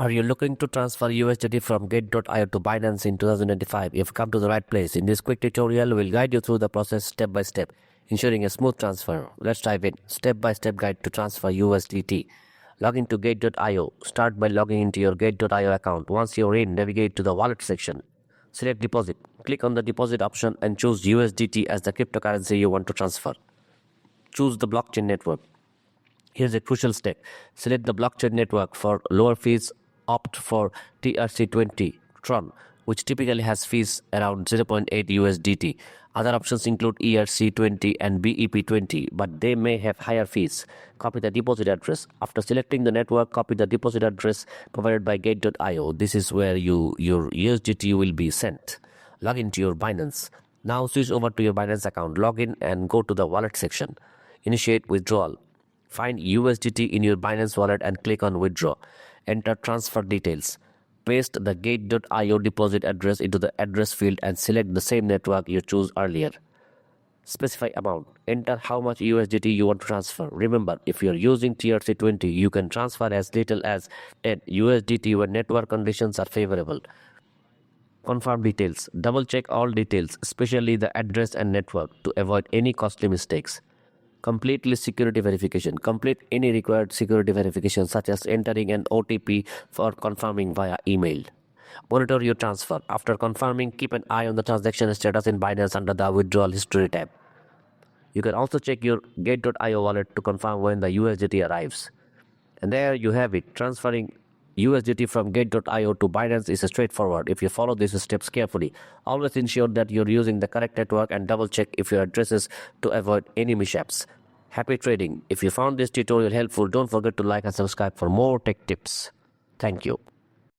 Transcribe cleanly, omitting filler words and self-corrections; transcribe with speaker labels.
Speaker 1: Are you looking to transfer USDT from Gate.io to Binance in 2025? You've come to the right place. In this quick tutorial, we'll guide you through the process step by step, ensuring a smooth transfer. Let's dive in. Step-by-step guide to transfer USDT. Log into Gate.io. Start by logging into your Gate.io account. Once you're in, navigate to the wallet section. Select deposit. Click on the deposit option and choose USDT as the cryptocurrency you want to transfer. Choose the blockchain network. Here's a crucial step. Select the blockchain network. For lower fees, opt for TRC20 Tron, which typically has fees around 0.8 USDT. Other options include ERC20 and BEP20, but they may have higher fees. Copy the deposit address. After selecting the network, copy the deposit address provided by Gate.io. This is where your USDT will be sent. Log into your Binance. Now switch over to your Binance account. Log in and go to the wallet section. Initiate withdrawal. Find USDT in your Binance wallet and click on withdraw. Enter transfer details. Paste the Gate.io deposit address into the address field and select the same network you chose earlier. Specify amount. Enter how much USDT you want to transfer. Remember, if you are using TRC20, you can transfer as little as 10 USDT when network conditions are favorable. Confirm details. Double check all details, especially the address and network, to avoid any costly mistakes. Complete security verification. Complete any required security verification, such as entering an OTP for confirming via email. Monitor your transfer. After confirming, keep an eye on the transaction status in Binance under the withdrawal history tab. You can also check your Gate.io wallet to confirm when the USDT arrives. And there you have it. Transferring USDT from Gate.io to Binance is straightforward if you follow these steps carefully. Always ensure that you're using the correct network and double check if your addresses to avoid any mishaps. Happy trading. If you found this tutorial helpful, don't forget to like and subscribe for more tech tips. Thank you.